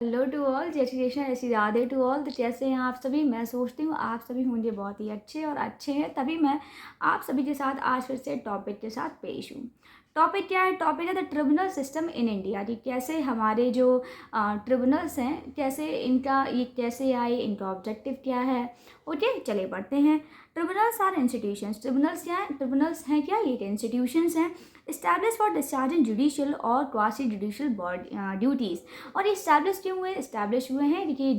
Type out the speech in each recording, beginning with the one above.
Hello to all, जय श्री कृष्ण, ऐसी Radhe to all. तो कैसे हैं आप सभी? मैं सोचती हूँ आप सभी होंगे बहुत ही अच्छे और अच्छे हैं, तभी मैं आप सभी के साथ आज फिर से टॉपिक के साथ पेश हूँ। टॉपिक क्या है? टॉपिक है the tribunal system in India. कि कैसे हमारे जो ट्रिब्यूनल्स हैं, कैसे इनका ये कैसे आए, इनका ऑब्जेक्टिव क्या है। ओके, चलिए पढ़ते हैं। Tribunals are institutions. ट्रिब्यूनल्स क्या है? ट्रिब्यूनल्स हैं क्या? ये इंस्टीट्यूशंस हैं इस्टेब्लिश फॉर डिस्चार्जिंग जुडिशियल और क्वासी जुडिशियल ड्यूटीज़। और ये इस्टेब्लिश क्यों हुए? इस्टेब्लिश हुए हैं क्योंकि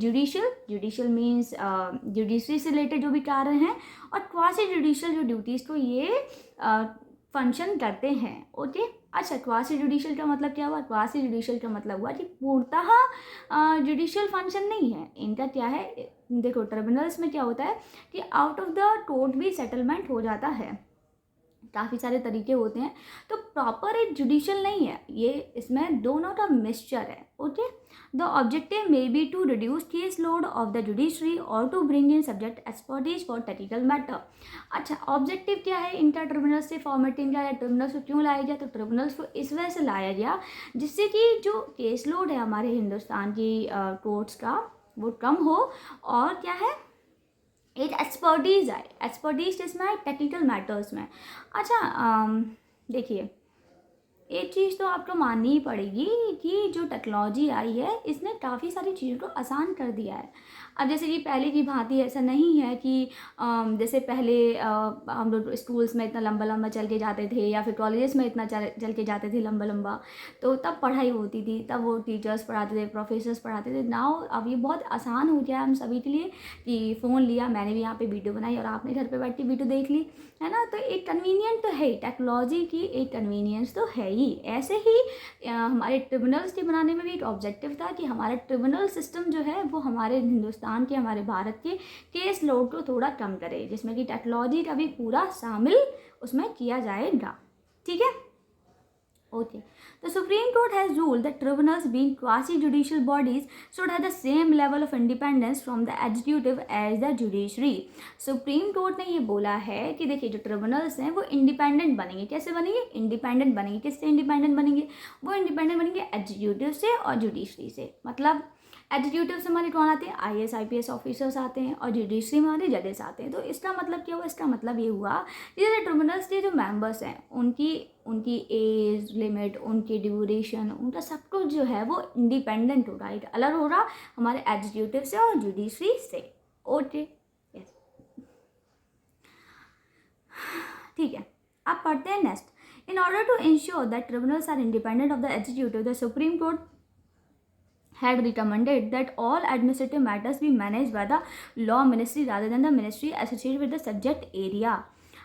जुडिशियल मीन्स जुडिशरी से रिलेटेड जो भी कार्य हैं, और क्वासी जुडिशियल जो ड्यूटीज़ को ये फंक्शन करते हैं। ओके, अच्छा, क्वासी जुडिशियल का मतलब क्या हुआ? क्वासी जुडिशियल का मतलब हुआ कि पूर्णतः जुडिशियल फंक्शन नहीं है इनका। क्या है? देखो, ट्रिब्यूनल्स में क्या होता है कि आउट ऑफ द कोर्ट भी सेटलमेंट हो जाता है। काफ़ी सारे तरीके होते हैं, तो प्रॉपर एक जुडिशियल नहीं है ये, इसमें दोनों का मिक्सचर है। Okay, the objective may be to reduce case load of the judiciary और to bring in subject expertise for technical matter. अच्छा, ऑब्जेक्टिव क्या है इनका? ट्रिब्यूनल्स से फॉर्मेटिंग का, या ट्रिब्यूनल्स को क्यों लाया गया? तो ट्रिब्यूनल्स को इस वजह से लाया गया जिससे कि जो केस लोड है हमारे हिंदुस्तान की कोर्ट्स का, वो कम हो। और क्या है, एक एक्सपर्टीज़ आए। एक्सपर्टीज किसमें आए? टेक्निकल मैटर्स में। अच्छा, देखिए, एक चीज़ तो आपको माननी ही पड़ेगी कि जो टेक्नोलॉजी आई है इसने काफ़ी सारी चीज़ों को आसान कर दिया है। अब जैसे कि पहले की भांति ऐसा नहीं है कि जैसे पहले हम लोग स्कूल्स में इतना लंबा लंबा चल के जाते थे, या फिर कॉलेजेस में इतना चल के जाते थे लंबा लंबा, तो तब पढ़ाई होती थी, तब वो टीचर्स पढ़ाते थे, प्रोफेसर्स पढ़ाते थे। नाउ अब ये बहुत आसान हो गया है हम सभी के लिए कि फ़ोन लिया, मैंने भी यहाँ पे वीडियो बनाई और आपने घर पे बैठ के वीडियो देख ली, है ना। तो एक कन्वीनियंट तो है, टेक्नोलॉजी की एक कन्वीनियंस तो है ही। ऐसे ही हमारे ट्रिब्यूनल्स के बनाने में भी एक ऑब्जेक्टिव था कि हमारा ट्रिब्यूनल सिस्टम जो है वो हमारे हिंदुस्तान के, हमारे भारत के केस लोड को थोड़ा कम करे, जिसमें कि टेक्नोलॉजी का भी पूरा शामिल उसमें किया जाएगा। ठीक है, okay. The Supreme Court has ruled that tribunals, being quasi-judicial bodies, should have the same level of independence from the executive as the judiciary. Supreme Court ने ये बोला है कि देखिए, जो ट्रिब्यूनल्स हैं वो इंडिपेंडेंट बनेंगे। कैसे बनेंगे? इंडिपेंडेंट बनेंगे। किससे इंडिपेंडेंट बनेंगे? वो इंडिपेंडेंट बनेंगे एग्जीक्यूटिव से और जुडिशरी से। मतलब एग्जीक्यूटिव से हमारे कौन आते हैं? IAS IPS ऑफिसर्स आते हैं, और जुडिशरी में हमारे जजेस आते हैं। तो इसका मतलब क्या हुआ? इसका मतलब ये हुआ कि जैसे ट्रिब्यूनल्स के जो मेंबर्स हैं उनकी उनकी एज लिमिट, उनकी ड्यूरेशन, उनका सब कुछ जो है वो इंडिपेंडेंट होगा, एक अलग होगा हमारे एग्जीक्यूटिव से और जुडिशरी से। ओके, यस, ठीक है। अब पढ़ते हैं next. In order to ensure that tribunals are independent of the executive, the Supreme Court had recommended that all administrative matters be managed by the law ministry rather than the ministry associated with the subject area.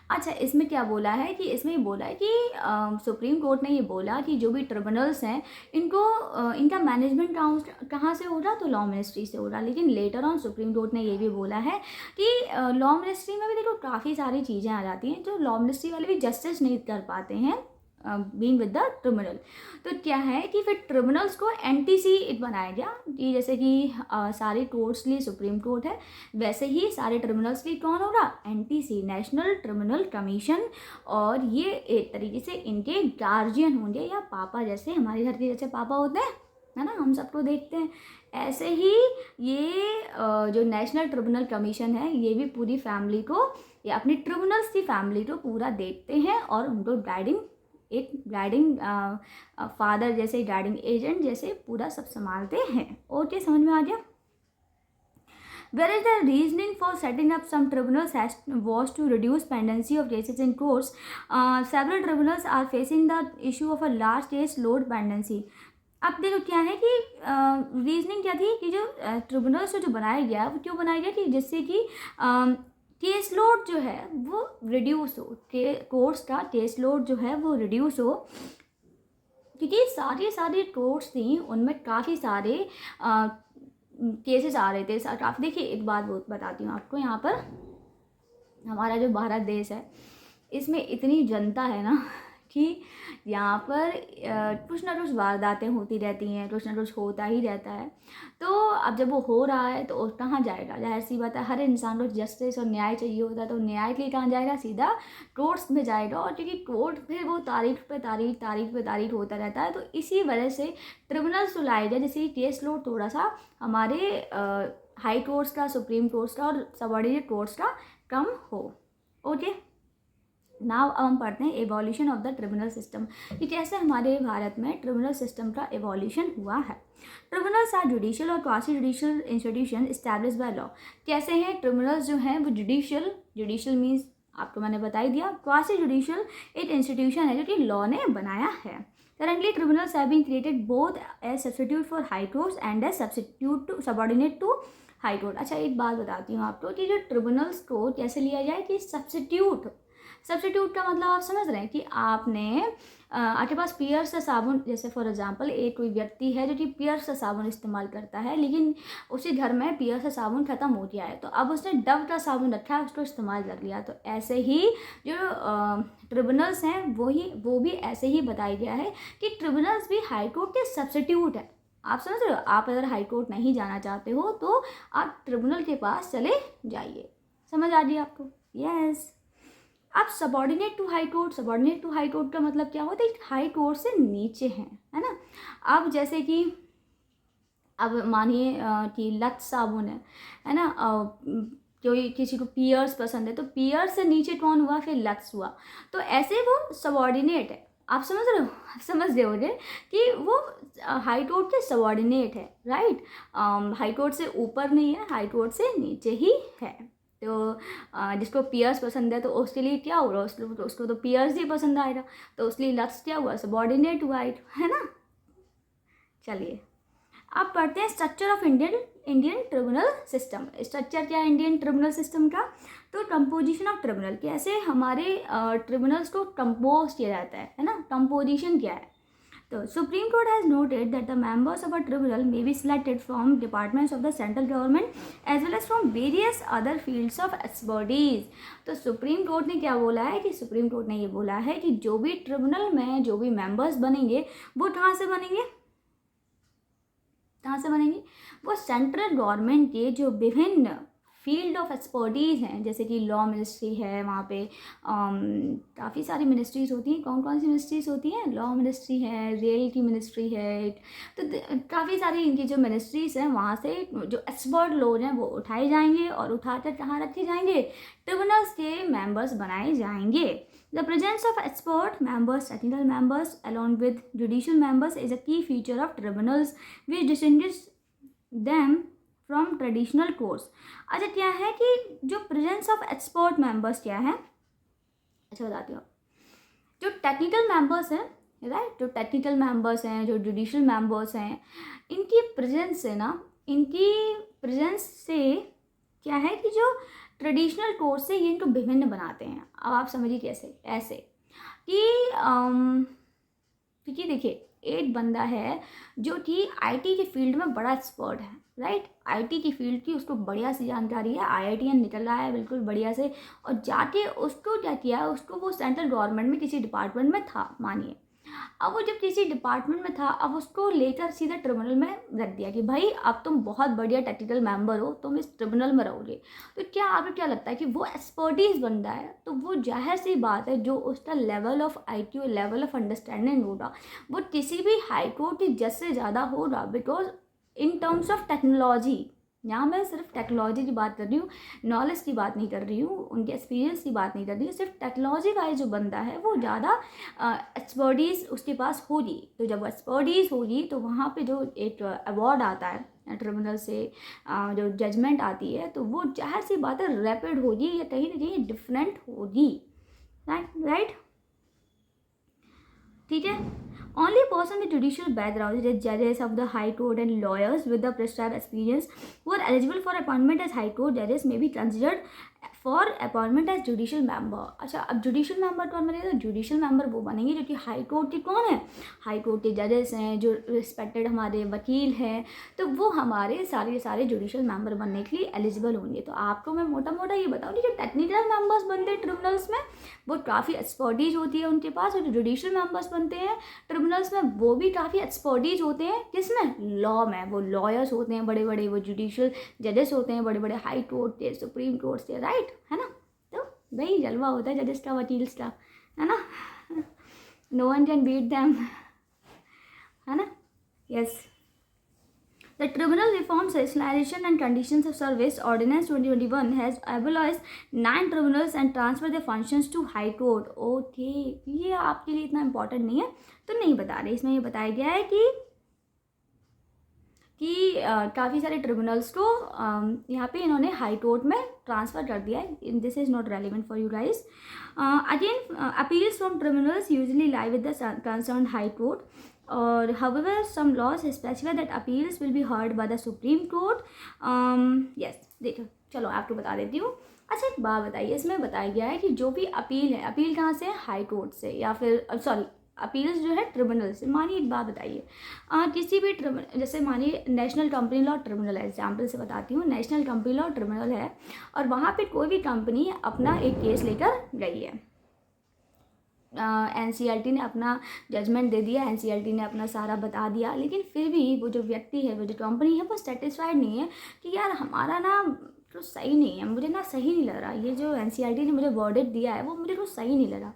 अच्छा, इसमें क्या बोला है कि इसमें बोला है कि सुप्रीम कोर्ट ने ये बोला कि जो भी ट्रिब्यूनल्स हैं इनको इनका मैनेजमेंट कहाँ से हो रहा? तो लॉ मिनिस्ट्री से हो रहा। लेकिन लेटर ऑन सुप्रीम कोर्ट ने ये भी बोला है कि लॉ मिनिस्ट्री में भी देखो काफ़ी सारी चीज़ें आ जाती हैं जो लॉ मिनिस्ट्री वाले भी जस्टिस नहीं कर पाते हैं बीइंग विद द ट्रिब्यूनल। तो क्या है कि फिर ट्रिब्यूनल्स को NTC बनाया गया कि जैसे कि सारे कोर्ट्स लिए सुप्रीम कोर्ट है, वैसे ही सारे ट्रिब्यूनल्स लिए कौन होगा? NTC, national tribunal commission. और ये एक तरीके से इनके गार्जियन होंगे, या पापा, जैसे हमारे घर के जैसे पापा होते हैं, है ना, हम सबको देखते हैं, ऐसे ही ये जो नेशनल ट्रिब्यूनल कमीशन है ये भी पूरी फैमिली को, या अपनी ट्रिब्यूनल्स की फैमिली को पूरा देखते हैं, और उनको गाइडिंग फादर जैसे, गाइडिंग एजेंट जैसे पूरा सब संभालते हैं। ओके, समझ में आ गया? Whereas the reasoning for setting up some tribunals was to reduce pendency of cases in courts, several tribunals are facing the issue of a large case load pendency. अब देखो क्या है कि रीजनिंग क्या थी कि जो ट्रिब्यूनल्स जो बनाया गया वो क्यों बनाया गया कि जिससे कि केस लोड जो है वो रिड्यूस हो, कोर्ट्स का केस लोड जो है वो रिड्यूस हो, क्योंकि सारी कोर्ट्स थी उनमें काफ़ी सारे केसेस आ रहे थे काफ़ी। देखिए, एक बात बताती हूँ आपको, यहाँ पर हमारा जो भारत देश है इसमें इतनी जनता है ना कि यहाँ पर कुछ ना कुछ वारदातें होती रहती हैं, कुछ ना कुछ होता ही रहता है। तो अब जब वो हो रहा है तो कहाँ जाएगा? जाहिर सी बात है, हर इंसान को जस्टिस और न्याय चाहिए होता है, तो न्याय के लिए कहाँ जाएगा? सीधा कोर्ट्स में जाएगा। और क्योंकि कोर्ट पे वो तारीख पे तारीख होता रहता है, तो इसी वजह से ट्रिब्यूनल्स जो लाए गए, जैसे केस लोड थोड़ा सा हमारे हाई कोर्ट्स का, सुप्रीम कोर्ट्स का और सबऑर्डिनेट कोर्ट्स का कम हो। ओके, नाउ अब हम पढ़ते हैं evolution of the tribunal system, कि कैसे हमारे भारत में ट्रिब्यूनल सिस्टम का एवोल्यूशन हुआ है। ट्रिब्यूनल्स आर जुडिशियल और quasi judicial institution establish by law. कैसे हैं ट्रिब्यूनल्स जो हैं वो जुडिशियल मीन्स आपको मैंने बता ही दिया। क्वासी जुडिशियल एक इंस्टीट्यूशन है जो कि लॉ ने बनाया है। Currently, tribunals have been created both as substitute for high courts and as subordinate to high court। अच्छा, एक बात बताती हूँ आपको कि जो ट्रिब्यूनल्स को कैसे लिया जाए कि सब्स्टिट्यूट का मतलब आप समझ रहे हैं कि आपके पास पियर्स का साबुन, जैसे फॉर एग्जांपल एक कोई व्यक्ति है जो कि पियर्स का साबुन इस्तेमाल करता है, लेकिन उसी घर में पियर्स का साबुन ख़त्म हो गया है, तो अब उसने डव का साबुन रखा है, उसको इस्तेमाल कर लिया। तो ऐसे ही जो ट्रिब्यूनल्स हैं वो भी ऐसे ही बताया गया है कि ट्रिब्यूनल्स भी हाई कोर्ट के सब्स्टिट्यूट है। आप समझ रहे हो? आप अगर हाई कोर्ट नहीं जाना चाहते हो तो आप ट्रिब्यूनल के पास चले जाइए। समझ आ गई आपको? यस। अब सबॉर्डिनेट टू हाई कोर्ट का मतलब क्या होता है? हाई कोर्ट से नीचे हैं, है ना। अब जैसे कि अब मानिए कि लक्स साबुन है ना, कोई किसी को पियर्स पसंद है तो पियर्स से नीचे कौन हुआ? फिर लक्स हुआ। तो ऐसे वो सबॉर्डिनेट है। आप समझ रहे हो? समझ रहे होंगे कि वो हाई कोर्ट के सबॉर्डिनेट है, राइट। हाई कोर्ट से ऊपर नहीं है, हाई कोर्ट से नीचे ही है। तो जिसको पियर्स पसंद है तो उसके लिए क्या हो रहा है? उसको तो पियर्स ही पसंद आएगा, तो उसके लिए लक्स क्या हुआ? सबॉर्डिनेट हुआ, है ना। चलिए अब पढ़ते हैं structure of Indian tribunal system. Structure क्या है इंडियन ट्रिब्यूनल सिस्टम का? तो कंपोजिशन ऑफ ट्रिब्यूनल, कैसे हमारे ट्रिब्यूनल्स को कंपोज किया जाता है ना। कंपोजिशन क्या है? तो Supreme Court has noted that the members of a tribunal may be selected from departments of the central government as well as from various other fields of expertise. तो Supreme Court ने क्या बोला है कि supreme Court ने ये बोला है कि जो भी ट्रिब्यूनल में जो भी मेंबर्स बनेंगे वो कहाँ से बनेंगे? वो सेंट्रल गवर्नमेंट के जो विभिन्न फील्ड ऑफ एक्सपर्टीज़ हैं, जैसे कि लॉ मिनिस्ट्री है, वहाँ पे काफ़ी सारी मिनिस्ट्रीज़ होती हैं। कौन कौन सी मिनिस्ट्रीज़ होती हैं? लॉ मिनिस्ट्री है, रेल की मिनिस्ट्री है, तो काफ़ी सारी इनकी जो मिनिस्ट्रीज़ हैं वहाँ से जो एक्सपर्ट लोग हैं वो उठाए जाएंगे और उठाकर कहाँ रखे जाएंगे? ट्रिब्यूनल्स के मेंबर्स बनाए जाएंगे। The presence of expert members, technical members, along with judicial members, is a key feature of tribunals, which distinguishes them from traditional courts। अच्छा, क्या है कि जो presence of expert members क्या है? अच्छा बताती हूँ। जो टेक्निकल मेंबर्स हैं, राइट, जो टेक्निकल मेंबर्स हैं, जो जुडिशियल मेंबर्स हैं, इनकी प्रेजेंस से ना, इनकी प्रेजेंस से क्या है कि जो ट्रेडिशनल कोर्स से ये इनको विभिन्न बनाते हैं। अब आप समझिए कैसे? ऐसे कि क्योंकि देखिए एक बंदा है जो कि आईटी के फील्ड में बड़ा एक्सपर्ट है, राइट। आईटी की फील्ड की उसको बढ़िया सी जानकारी है, आईआईटीएन निकल रहा है बिल्कुल बढ़िया से, और जाके उसको क्या किया? उसको वो सेंट्रल गवर्नमेंट में किसी डिपार्टमेंट में था, मानिए। अब वो जब किसी डिपार्टमेंट में था, अब उसको लेकर सीधा ट्रिब्यूनल में रख दिया कि भाई अब तुम बहुत बढ़िया टेक्निकल मेंबर हो, तुम इस ट्रिब्यूनल में रहोगे। तो क्या आपको क्या लगता है कि वो एक्सपर्टीज बंदा है, तो वो जाहिर सी बात है जो उसका level of IQ, level of understanding होगा वो किसी भी हाई कोर्ट की जज से ज़्यादा होगा, because in terms of technology. यहाँ मैं सिर्फ टेक्नोलॉजी की बात कर रही हूँ, नॉलेज की बात नहीं कर रही हूँ, उनके एक्सपीरियंस की बात नहीं कर रही हूँ। सिर्फ टेक्नोलॉजी वाइज जो बंदा है वो ज़्यादा एक्सपर्टीज़ उसके पास होगी। तो जब एक्सपर्टीज़ होगी तो वहाँ पे जो एक अवार्ड आता है ट्रिब्यूनल से, जो जजमेंट आती है, तो वो जाहिर सी बात है रैपिड होगी या कहीं ना कहीं डिफरेंट होगी, राइट। ठीक है। Only person with judicial background, such as judges of the High Court and lawyers with the prescribed experience who are eligible for appointment as High Court judges, may be considered for appointment as judicial member. अच्छा, अब judicial member कौन बनेगा? Judicial member वो बनेंगे जो कि high court के कौन है, हाई कोर्ट के जजेस हैं, जो रिस्पेक्टेड हमारे वकील हैं, तो वो हमारे सारे जुडिशल मेंबर बनने के लिए एलिजिबल होंगे। तो आपको मैं मोटा मोटा ये बताऊँ, जो टेक्निकल मेंबर्स बनते हैं ट्रिब्यूनल्स में वो काफ़ी एक्सपर्टीज होती है उनके पास, और जो जुडिशल मेंबर्स बनते हैं ट्रिब्यूनल्स में वो भी काफ़ी एक्सपर्टीज होते हैं। किसमें? लॉ में। वो लॉयर्स होते हैं बड़े बड़े, वो जुडिशल जजेस होते हैं बड़े बड़े, हाई कोर्ट के, सुप्रीम कोर्ट से, राइट, है ना। तो वही जलवा होता है जजेस का, वकील्स का, है ना। No one can beat them, है ना। Yes. The Tribunal Reform Rationalization and Conditions of Service Ordinance 2021 has abolished 9 tribunals and transferred their functions to High Court. Okay, ये आपके लिए इतना इम्पोर्टेंट नहीं है तो नहीं बता रहे। इसमें ये बताया गया है कि काफ़ी सारे ट्रिब्यूनल्स को यहाँ पे इन्होंने हाई कोर्ट में ट्रांसफ़र कर दिया है। This is not relevant for you guys. Again, appeals from tribunals usually lie with the concern high court, और however some laws specify that appeals will be heard by the Supreme Court. Yes, देखो, चलो आपको बता देती हूँ। अच्छा, एक बात बताइए, इसमें बताया गया है कि जो भी अपील है, अपील कहाँ से है? हाई कोर्ट से, या फिर सॉरी अपील्स जो है ट्रिब्यूनल से। मानिए एक बात बताइए, किसी भी ट्रिब्यूनल, जैसे मानिए नेशनल कंपनी लॉ ट्रिब्यूनल है, एग्जाम्पल से बताती हूँ, नेशनल कंपनी लॉ ट्रिब्यूनल है और वहाँ पे कोई भी कंपनी अपना एक केस लेकर गई है, NCLT ने अपना जजमेंट दे दिया, NCLT ने अपना सारा बता दिया, लेकिन फिर भी वो जो व्यक्ति है, वो जो कंपनी है, वो सेटिस्फाइड नहीं है कि यार हमारा ना तो सही नहीं है, मुझे ना सही नहीं लग रहा, ये जो NCLT ने मुझे वर्डिक्ट दिया है वो मुझे तो सही नहीं लगा।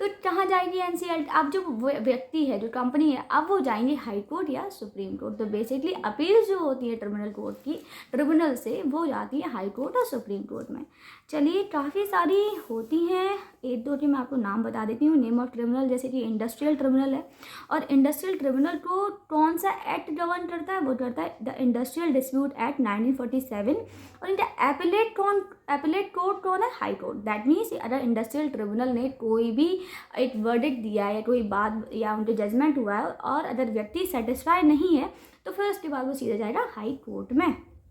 तो कहाँ जाएगी NCLT? अब जो व्यक्ति है, जो कंपनी है, अब वो जाएंगे हाई कोर्ट या सुप्रीम कोर्ट। तो बेसिकली अपील जो होती है ट्रिब्यूनल कोर्ट की, ट्रिब्यूनल से, वो जाती है हाई कोर्ट और सुप्रीम कोर्ट में। चलिए, काफ़ी सारी होती हैं, एक दो की मैं आपको नाम बता देती हूँ, नेम ऑफ ट्रिब्यूनल, जैसे कि इंडस्ट्रियल ट्रिब्यूनल है। और इंडस्ट्रियल ट्रिब्यूनल को कौन सा एक्ट गवर्न करता है? वो करता है द इंडस्ट्रियल डिस्प्यूट एक्ट 1947। और इनका एपेलेट कोर्ट कौन है? High court. दैट मीन्स अगर इंडस्ट्रियल ट्रिब्यूनल ने कोई भी एक वर्डिक्ट दिया है, कोई बात या उनके जजमेंट हुआ है, और अगर व्यक्ति सेटिस्फाइड नहीं है तो फिर उसके बाद वो सीधा जाएगा हाई कोर्ट में।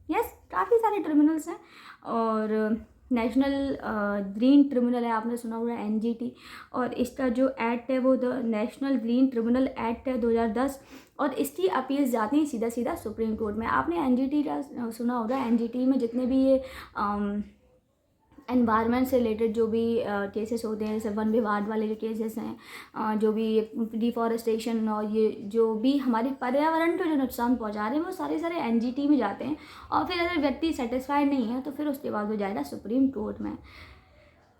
यस, काफ़ी सारे ट्रिब्यूनल्स हैं। और नेशनल ग्रीन ट्रिब्यूनल है, आपने सुना होगा, NGT, और इसका जो एक्ट है वो the national green tribunal act है 2010, और इसकी अपील्स जाती हैं सीधा सीधा सुप्रीम कोर्ट में। आपने NGT का सुना होगा, NGT में जितने भी ये एनवायरनमेंट से रिलेटेड जो भी केसेस होते हैं, जैसे वन विवाद वाले जो केसेस हैं, जो भी डिफॉरेस्टेशन और ये जो भी हमारे पर्यावरण को जो नुकसान पहुंचा रहे हैं, वो सारे NGT में जाते हैं। और फिर अगर व्यक्ति सेटिस्फाइड नहीं है तो फिर उसके बाद वो जाएगा सुप्रीम कोर्ट में।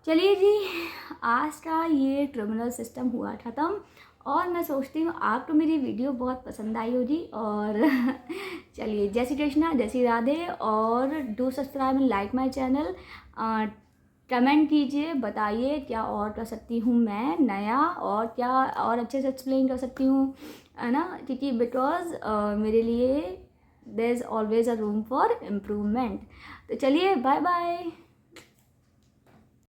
चलिए जी, आज का ये ट्रिब्यूनल सिस्टम हुआ ख़त्म, और मैं सोचती हूँ आपको मेरी वीडियो बहुत पसंद आई होगी। और चलिए, जय श्री कृष्णा, जय श्री राधे, और do subscribe and like my channel. Comment कीजिए, बताइए क्या और कर सकती हूँ मैं नया, और क्या और अच्छे से एक्सप्लेन कर सकती हूँ, है ना, क्योंकि बिकॉज मेरे लिए there is always a room for improvement. तो चलिए, बाय बाय।